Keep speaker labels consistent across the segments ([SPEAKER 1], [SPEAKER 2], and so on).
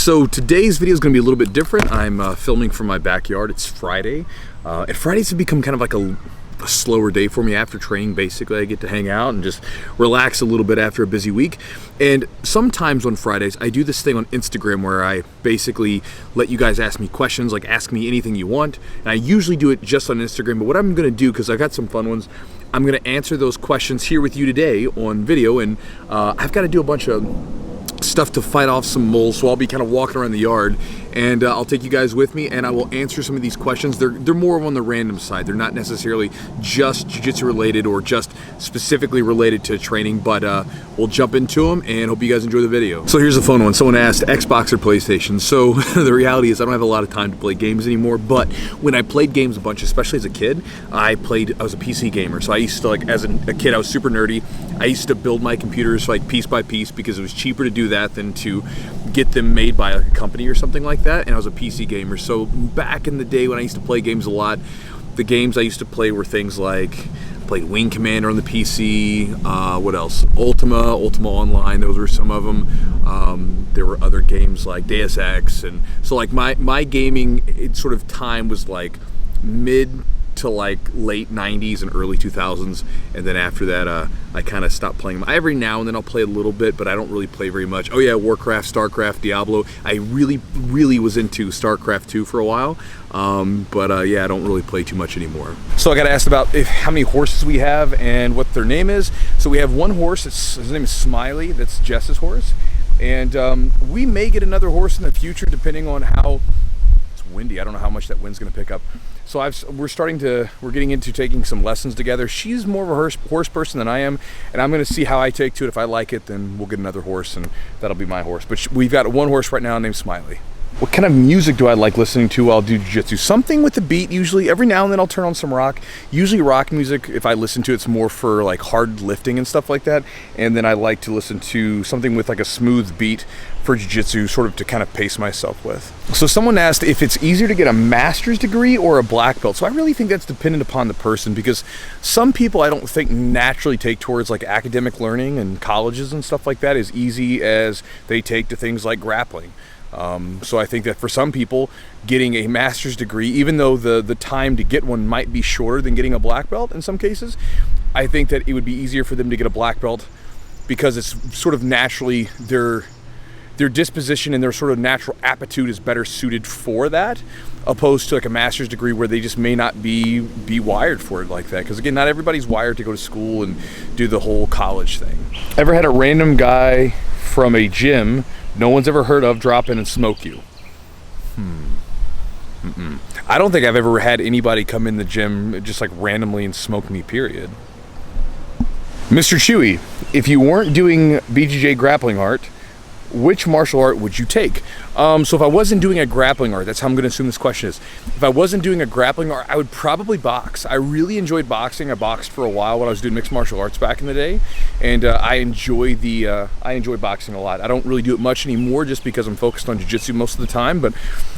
[SPEAKER 1] So today's video is going to be a little bit different. I'm filming from my backyard. It's Friday, and Fridays have become kind of like a slower day for me after training. Basically, I get to hang out and just relax a little bit after a busy week. And sometimes on Fridays, I do this thing on Instagram where I basically let you guys ask me questions, like ask me anything you want. And I usually do it just on Instagram, but what I'm going to do, because I've got some fun ones, I'm going to answer those questions here with you today on video. And I've got to do a bunch of stuff to fight off some moles, so I'll be kind of walking around the yard, and I'll take you guys with me, and I will answer some of these questions. They're more on the random side. They're not necessarily just jiu-jitsu related or just specifically related to training, but we'll jump into them and hope you guys enjoy the video. So here's a fun one. Someone asked Xbox or PlayStation. So the reality is I don't have a lot of time to play games anymore, but when I played games a bunch, especially as a kid, I was a PC gamer. So I used to, like, as a kid, I was super nerdy. I used to build my computers like piece by piece because it was cheaper to do that than to get them made by like a company or something like that. And I was a PC gamer. So back in the day when I used to play games a lot, the games I used to play were things like, I played Wing Commander on the PC, what else? Ultima Online, those were some of them. There were other games like Deus Ex, and so like my gaming sort of time was like mid to like late 90s and early 2000s, and then after that I kind of stopped playing them. Every now and then I'll play a little bit, but I don't really play very much. Oh yeah, Warcraft, Starcraft, Diablo. I really was into Starcraft 2 for a while, but yeah, I don't really play too much anymore. So I got asked about how many horses we have and what their name is. So we have one horse, his name is Smiley, that's Jess's horse, and we may get another horse in the future depending on how it's windy. I don't know how much that wind's gonna pick up. So we're getting into taking some lessons together. She's more of a horse person than I am, and I'm going to see how I take to it. If I like it, then we'll get another horse, and that'll be my horse. But we've got one horse right now named Smiley. What kind of music do I like listening to while I do jiu-jitsu? Something with the beat, usually. Every now and then I'll turn on some rock. Usually rock music, if I listen to it's more for like hard lifting and stuff like that. And then I like to listen to something with like a smooth beat for jiu-jitsu, sort of to kind of pace myself with. So someone asked if it's easier to get a master's degree or a black belt. So I really think that's dependent upon the person, because some people I don't think naturally take towards like academic learning and colleges and stuff like that as easy as they take to things like grappling. So I think that for some people, getting a master's degree, even though the time to get one might be shorter than getting a black belt in some cases, I think that it would be easier for them to get a black belt because it's sort of naturally their disposition and their sort of natural aptitude is better suited for that, opposed to like a master's degree where they just may not be wired for it like that. Because again, not everybody's wired to go to school and do the whole college thing. Ever had a random guy from a gym no one's ever heard of drop in and smoke you? I don't think I've ever had anybody come in the gym just like randomly and smoke me, period. Mr. Chewy, if you weren't doing BJJ grappling art, which martial art would you take? So if I wasn't doing a grappling art, that's how I'm going to assume this question is. If I wasn't doing a grappling art, I would probably box. I really enjoyed boxing. I boxed for a while when I was doing mixed martial arts back in the day, and I enjoy boxing a lot. I don't really do it much anymore just because I'm focused on jiu-jitsu most of the time, but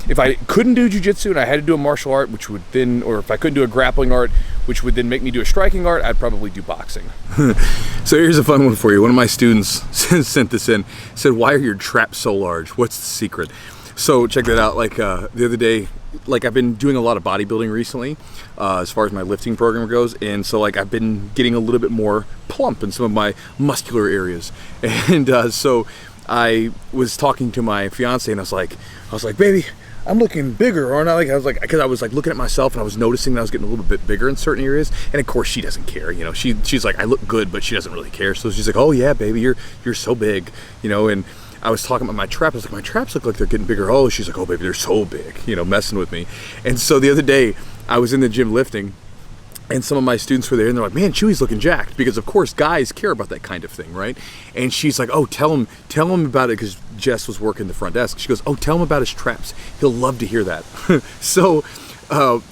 [SPEAKER 1] if I couldn't do jiu-jitsu and I had to do a martial art, which would then, or if I couldn't do a grappling art, which would then make me do a striking art, I'd probably do boxing. So here's a fun one for you. One of my students sent this in, said, "Why are your traps so large? What's the secret?" So check that out. Like the other day, like I've been doing a lot of bodybuilding recently, as far as my lifting program goes, and so like I've been getting a little bit more plump in some of my muscular areas, and so I was talking to my fiance, and I was like, "Baby, I'm looking bigger, aren't I?" Because I was looking at myself and I was noticing that I was getting a little bit bigger in certain areas. And of course she doesn't care, you know. She's like, "I look good," but she doesn't really care. So she's like, "Oh yeah, baby, you're so big," you know. And I was talking about my traps. I was like, "My traps look like they're getting bigger." Oh, she's like, "Oh baby, they're so big," you know, messing with me. And so the other day I was in the gym lifting, and some of my students were there, and they're like, "Man, Chewy's looking jacked," because of course guys care about that kind of thing, right? And she's like, "Oh, tell him about it," because Jess was working the front desk. She goes, "Oh, tell him about his traps. He'll love to hear that." So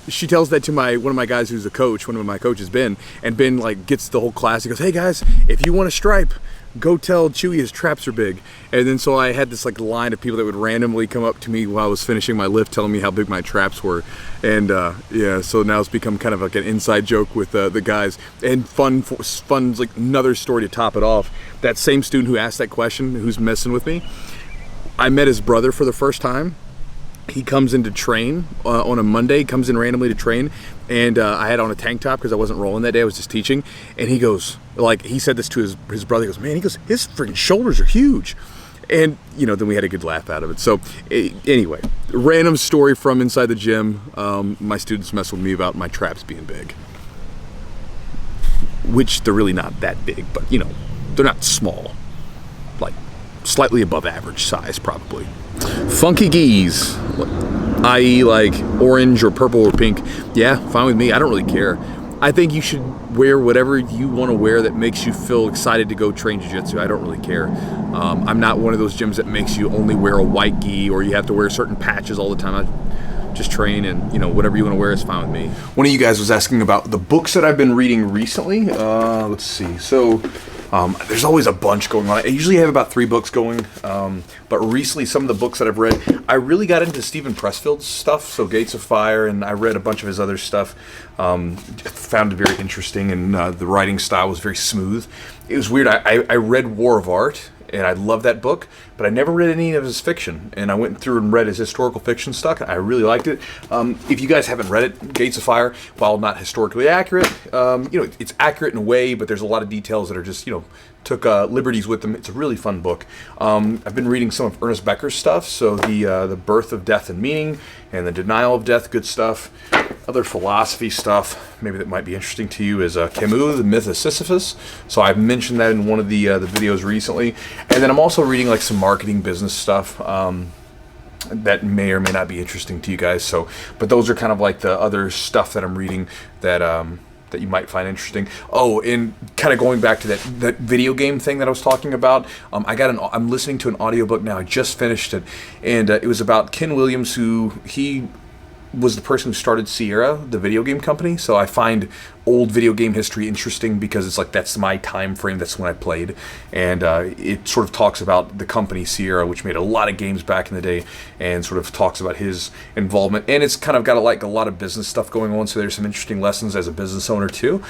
[SPEAKER 1] she tells that to one of my guys who's a coach, one of my coaches, Ben, and Ben like gets the whole class. He goes, "Hey guys, if you want to stripe, go tell Chewy his traps are big." And then so I had this like line of people that would randomly come up to me while I was finishing my lift telling me how big my traps were. And yeah, so now it's become kind of like an inside joke with the guys. And fun, like another story to top it off. That same student who asked that question, who's messing with me, I met his brother for the first time. He comes in to train on a Monday, comes in randomly to train, and I had on a tank top because I wasn't rolling that day, I was just teaching, and he goes, like, he said this to his brother, he goes, man, his freaking shoulders are huge. And, you know, then we had a good laugh out of it. So, anyway, random story from inside the gym. My students mess with me about my traps being big. Which they're really not that big, but, you know, they're not small. Like, slightly above average size, probably. Funky gis, i.e. like orange or purple or pink. Yeah, fine with me. I don't really care. I think you should wear whatever you want to wear that makes you feel excited to go train jiu-jitsu. I don't really care. I'm not one of those gyms that makes you only wear a white gi or you have to wear certain patches all the time. I just train, and, you know, whatever you want to wear is fine with me. One of you guys was asking about the books that I've been reading recently. Let's see. So there's always a bunch going on. I usually have about 3 books going, but recently some of the books that I've read, I really got into Stephen Pressfield's stuff, so Gates of Fire, and I read a bunch of his other stuff. Found it very interesting, and the writing style was very smooth. It was weird. I read War of Art, and I love that book, but I never read any of his fiction, and I went through and read his historical fiction stuff. I really liked it. If you guys haven't read it, Gates of Fire, while not historically accurate, you know, it's accurate in a way, but there's a lot of details that are just, you know, took liberties with them. It's a really fun book. I've been reading some of Ernest Becker's stuff, so the Birth of Death and Meaning, and the Denial of Death, good stuff. Other philosophy stuff, maybe that might be interesting to you, is Camus, The Myth of Sisyphus. So I've mentioned that in one of the videos recently. And then I'm also reading like some marketing business stuff that may or may not be interesting to you guys. So, but those are kind of like the other stuff that I'm reading that that you might find interesting. Oh, and kind of going back to that video game thing that I was talking about, I'm listening to an audiobook now. I just finished it, and it was about Ken Williams, who he was the person who started Sierra, the video game company. So I find old video game history interesting because it's like, that's my time frame, that's when I played. And it sort of talks about the company Sierra, which made a lot of games back in the day, and sort of talks about his involvement. And it's kind of got like a lot of business stuff going on, so there's some interesting lessons as a business owner too.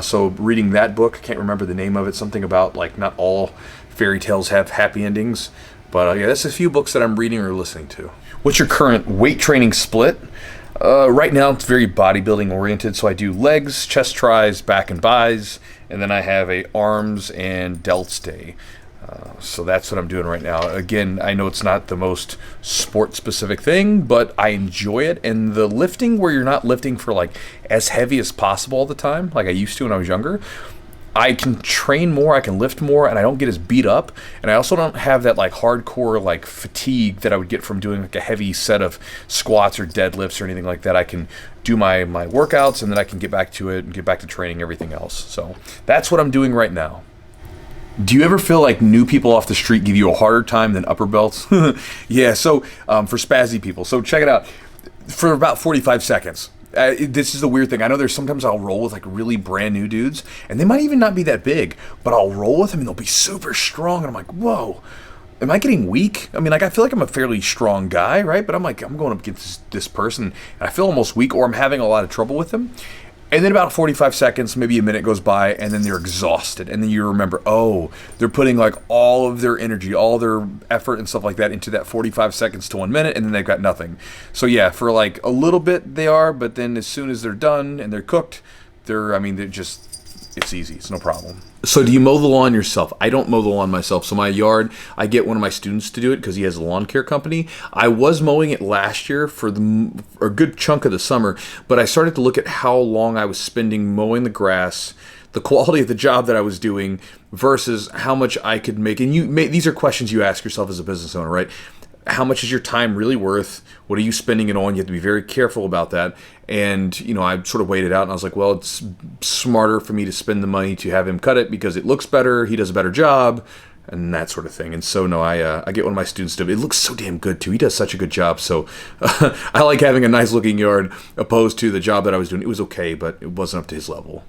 [SPEAKER 1] So reading that book, I can't remember the name of it, something about like not all fairy tales have happy endings. But yeah, that's a few books that I'm reading or listening to. What's your current weight training split? Right now it's very bodybuilding oriented, so I do legs, chest tries, back and buys, and then I have a arms and delts day. So that's what I'm doing right now. Again, I know it's not the most sport specific thing, but I enjoy it. And the lifting where you're not lifting for like as heavy as possible all the time, like I used to when I was younger, I can train more, I can lift more, and I don't get as beat up. And I also don't have that like hardcore like fatigue that I would get from doing like a heavy set of squats or deadlifts or anything like that. I can do my workouts, and then I can get back to it and get back to training everything else. So that's what I'm doing right now. Do you ever feel like new people off the street give you a harder time than upper belts? Yeah, so for spazzy people. So check it out. For about 45 seconds. This is the weird thing. I know there's sometimes I'll roll with like really brand new dudes, and they might even not be that big, but I'll roll with them and they'll be super strong, and I'm like, whoa, am I getting weak? I mean, like, I feel like I'm a fairly strong guy, right? But I'm like, I'm going up against this person, and I feel almost weak, or I'm having a lot of trouble with them. And then about 45 seconds, maybe a minute goes by, and then they're exhausted. And then you remember, oh, they're putting like all of their energy, all their effort and stuff like that into that 45 seconds to 1 minute, and then they've got nothing. So yeah, for like a little bit they are, but then as soon as they're done and they're cooked, it's easy. It's no problem. So do you mow the lawn yourself? I don't mow the lawn myself. So my yard, I get one of my students to do it because he has a lawn care company. I was mowing it last year for a good chunk of the summer, but I started to look at how long I was spending mowing the grass, the quality of the job that I was doing versus how much I could make. And these are questions you ask yourself as a business owner, right? How much is your time really worth? What are you spending it on? You have to be very careful about that. And, you know, I sort of weighed it out, and I was like, well, it's smarter for me to spend the money to have him cut it because it looks better, he does a better job, and that sort of thing. And so, no, I get one of my students to do it. It looks so damn good, too. He does such a good job. So I like having a nice-looking yard opposed to the job that I was doing. It was okay, but it wasn't up to his level.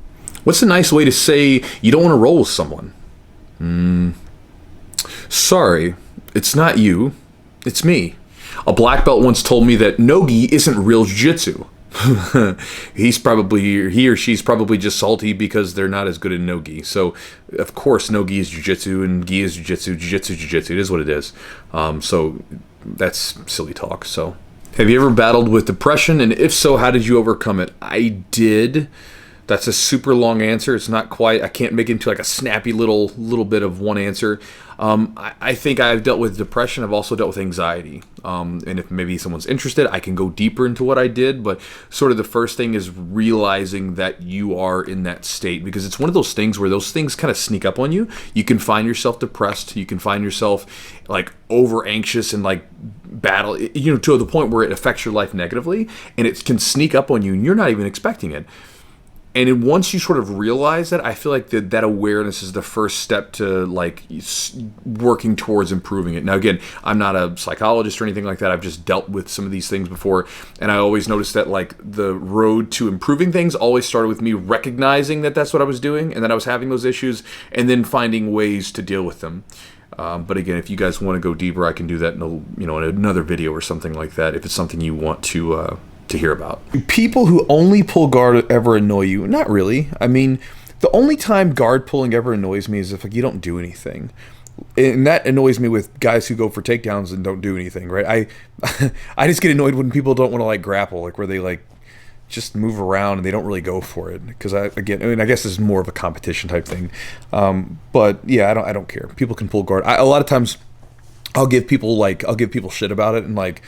[SPEAKER 1] What's a nice way to say you don't want to roll with someone? Sorry, it's not you. It's me. A black belt once told me that no gi isn't real jiu-jitsu. he or she's probably just salty because they're not as good at no gi. So of course no gi is jiu-jitsu and gi is jiu-jitsu, jiu-jitsu, jiu-jitsu. It is what it is. So that's silly talk. So have you ever battled with depression, and if so, how did you overcome it? I did. That's a super long answer. It's not quite, I can't make it into like a snappy little bit of one answer. I think I've dealt with depression. I've also dealt with anxiety. And if maybe someone's interested, I can go deeper into what I did. But sort of the first thing is realizing that you are in that state, because it's one of those things where those things kind of sneak up on you. You can find yourself depressed. You can find yourself like over anxious and like battle, to the point where it affects your life negatively, and it can sneak up on you and you're not even expecting it. And once you sort of realize that, I feel like that awareness is the first step to like working towards improving it. Now, again, I'm not a psychologist or anything like that. I've just dealt with some of these things before. And I always noticed that like the road to improving things always started with me recognizing that that's what I was doing and that I was having those issues, and then finding ways to deal with them. But again, if you guys want to go deeper, I can do that in another video or something like that, if it's something you want to hear about. People who only pull guard ever annoy you? Not really. I mean, the only time guard pulling ever annoys me is if like you don't do anything. And that annoys me with guys who go for takedowns and don't do anything, right? I just get annoyed when people don't want to like grapple, like where they like just move around and they don't really go for it. Because I guess this is more of a competition type thing. But yeah, I don't care. People can pull guard. A lot of times I'll give people shit about it and like,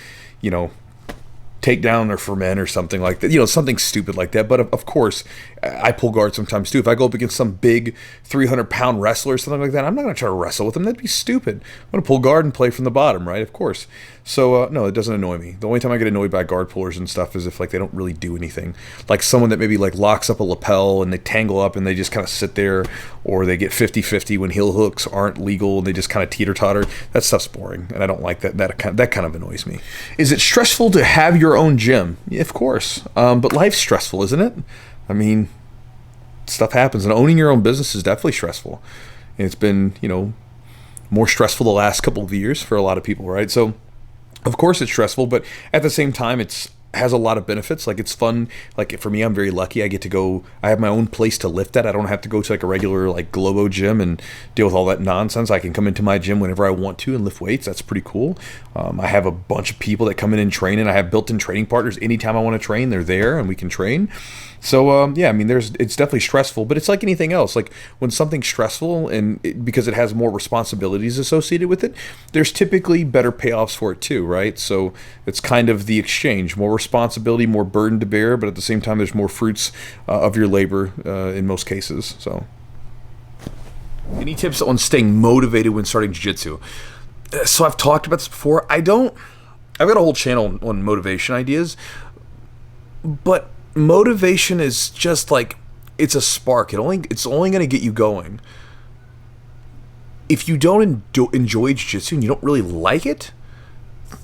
[SPEAKER 1] takedown or for men or something like that, something stupid like that. But of course, I pull guard sometimes too. If I go up against some big 300-pound wrestler or something like that, I'm not going to try to wrestle with them. That'd be stupid. I'm going to pull guard and play from the bottom, right? Of course. So no, it doesn't annoy me. The only time I get annoyed by guard pullers and stuff is if like they don't really do anything. Like someone that maybe like locks up a lapel and they tangle up and they just kind of sit there, or they get 50-50 when heel hooks aren't legal and they just kind of teeter-totter. That stuff's boring, and I don't like that. That kind of annoys me. Is it stressful to have your own gym? Yeah, of course. But life's stressful, isn't it? I mean, stuff happens, and owning your own business is definitely stressful. And it's been, more stressful the last couple of years for a lot of people, right? So of course it's stressful, but at the same time, has a lot of benefits. Like it's fun. Like for me, I'm very lucky. I have my own place to lift at. I don't have to go to like a regular like Globo gym and deal with all that nonsense. I can come into my gym whenever I want to and lift weights. That's pretty cool. I have a bunch of people that come in and train, and I have built-in training partners. Anytime I want to train, they're there and we can train. So yeah, I mean, it's definitely stressful, but it's like anything else. Like when something's stressful because it has more responsibilities associated with it, there's typically better payoffs for it too, right? So it's kind of the exchange: more responsibility, more burden to bear, but at the same time, there's more fruits of your labor in most cases. So, any tips on staying motivated when starting jiu-jitsu? So I've talked about this before. I've got a whole channel on motivation ideas, but motivation is just like, it's a spark. It's only going to get you going. If you don't enjoy jiu-jitsu and you don't really like it,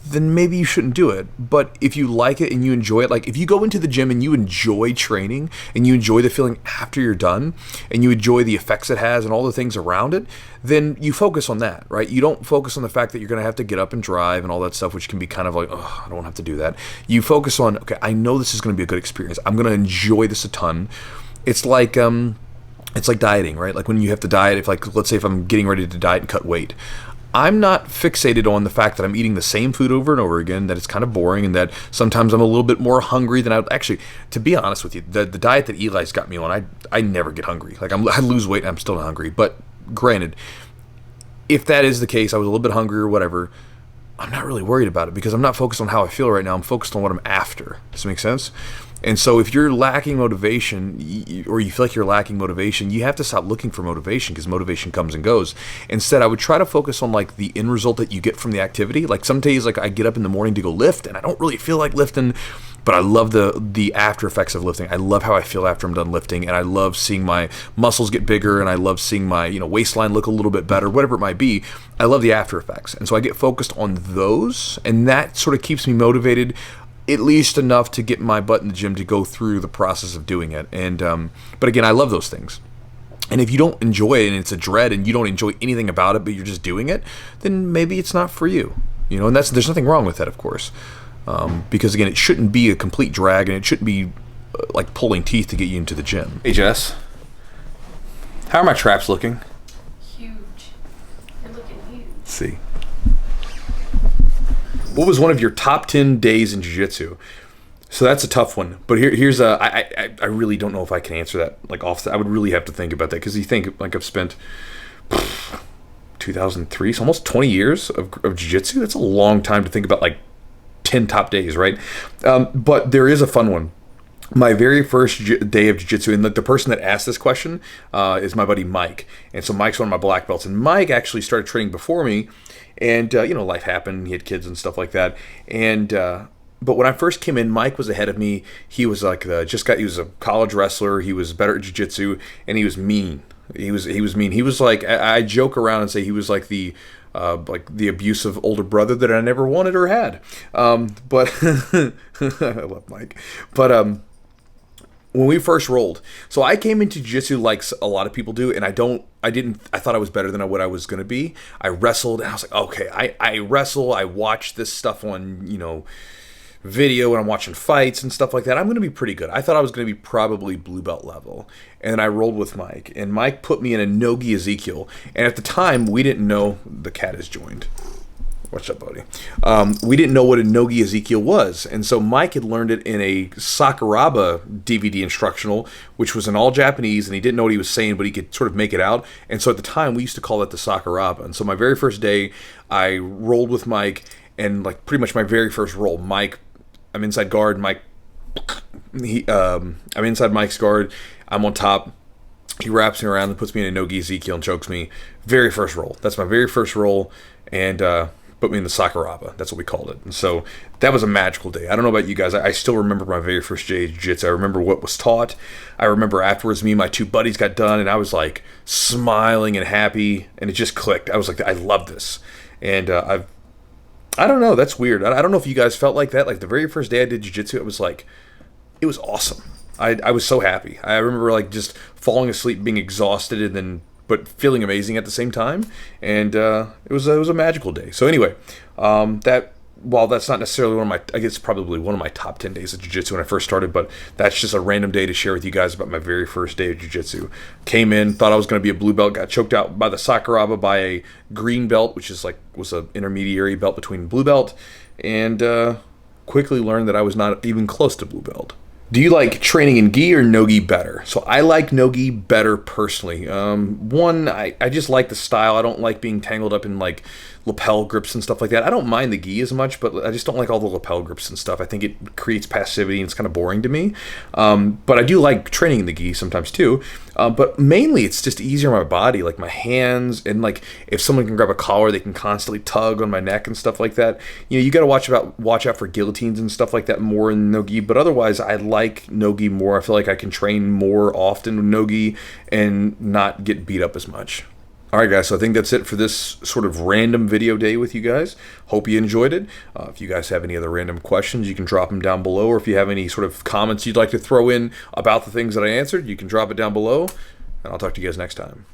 [SPEAKER 1] then maybe you shouldn't do it. But if you like it and you enjoy it, like if you go into the gym and you enjoy training and you enjoy the feeling after you're done and you enjoy the effects it has and all the things around it, then you focus on that, right? You don't focus on the fact that you're going to have to get up and drive and all that stuff, which can be kind of like, oh, I don't have to do that. You focus on, okay, I know this is going to be a good experience. I'm going to enjoy this a ton. It's like dieting, right? Like when you have to diet, let's say if I'm getting ready to diet and cut weight, I'm not fixated on the fact that I'm eating the same food over and over again, that it's kind of boring, and that sometimes I'm a little bit more hungry than I would. Actually, to be honest with you, the diet that Eli's got me on, I never get hungry. Like I lose weight and I'm still not hungry. But granted, if that is the case, I was a little bit hungry or whatever, I'm not really worried about it because I'm not focused on how I feel right now. I'm focused on what I'm after. Does that make sense? And so if you're lacking motivation, or you feel like you're lacking motivation, you have to stop looking for motivation, because motivation comes and goes. Instead, I would try to focus on like the end result that you get from the activity. Like some days, like I get up in the morning to go lift and I don't really feel like lifting, but I love the after effects of lifting. I love how I feel after I'm done lifting, and I love seeing my muscles get bigger, and I love seeing my waistline look a little bit better, whatever it might be. I love the after effects. And so I get focused on those, and that sort of keeps me motivated, at least enough to get my butt in the gym to go through the process of doing it. And but again, I love those things. And if you don't enjoy it and it's a dread and you don't enjoy anything about it, but you're just doing it, then maybe it's not for you. And there's nothing wrong with that, of course. because again, it shouldn't be a complete drag, and it shouldn't be like pulling teeth to get you into the gym. Hey Jess, how are my traps looking?
[SPEAKER 2] Huge. They're looking huge.
[SPEAKER 1] Let's see. What was one of your top 10 days in jiu-jitsu? So that's a tough one, but here's I really don't know if I can answer that like off. I would really have to think about that, because you think like I've spent 2003, so almost 20 years of jiu-jitsu. That's a long time to think about like 10 top days, right? But there is a fun one. My very first day of jiu-jitsu, and the person that asked this question is my buddy Mike. And so Mike's one of my black belts, and Mike actually started training before me, and life happened. He had kids and stuff like that, and but when I first came in, Mike was ahead of me. He was like he was a college wrestler. He was better at jiu-jitsu, and he was mean. He was mean. He was like, I joke around and say he was like the abusive older brother that I never wanted or had. But I love Mike. But when we first rolled, so I came into jiu-jitsu like a lot of people do, and I thought I was better than what I was going to be. I wrestled, and I was like, okay, I wrestle. I watch this stuff on, video, and I'm watching fights and stuff like that. I'm going to be pretty good. I thought I was going to be probably blue belt level, and I rolled with Mike, and Mike put me in a No Gi Ezekiel, and at the time we didn't know. The cat is joined. What's up, buddy? We didn't know what a No Gi Ezekiel was, and so Mike had learned it in a Sakuraba DVD instructional, which was in all Japanese, and he didn't know what he was saying, but he could sort of make it out. And so at the time we used to call it the Sakuraba. And so my very first day, I rolled with Mike, and like pretty much my very first roll, I'm inside guard. Mike, I'm inside Mike's guard. I'm on top. He wraps me around and puts me in a No Gi Ezekiel and chokes me. Very first roll. That's my very first roll, and put me in the Sakuraba. That's what we called it. And so that was a magical day. I don't know about you guys. I still remember my very first day of jiu-jitsu. I remember what was taught. I remember afterwards, me and my two buddies got done, and I was like smiling and happy, and it just clicked. I was like, I love this, and I don't know. That's weird. I don't know if you guys felt like that. Like the very first day I did jiu-jitsu, it was awesome. I was so happy. I remember like just falling asleep, being exhausted, but feeling amazing at the same time. And it was a magical day. So anyway, while that's not necessarily I guess probably one of my top 10 days of jiu-jitsu when I first started, but that's just a random day to share with you guys about my very first day of jiu-jitsu. Came in, thought I was going to be a blue belt, got choked out by the Sakuraba by a green belt, which was an intermediary belt between blue belt, and quickly learned that I was not even close to blue belt. Do you like training in gi or no gi better? So I like no gi better personally. I just like the style. I don't like being tangled up in like lapel grips and stuff like that. I don't mind the gi as much, but I just don't like all the lapel grips and stuff. I think it creates passivity and it's kind of boring to me. But I do like training in the gi sometimes too. But mainly it's just easier on my body, like my hands, and like if someone can grab a collar, they can constantly tug on my neck and stuff like that. You got to watch out for guillotines and stuff like that more in no gi. But otherwise, I like no gi more. I feel like I can train more often with no gi and not get beat up as much. All right, guys, so I think that's it for this sort of random video day with you guys. Hope you enjoyed it. If you guys have any other random questions, you can drop them down below, or if you have any sort of comments you'd like to throw in about the things that I answered, you can drop it down below, and I'll talk to you guys next time.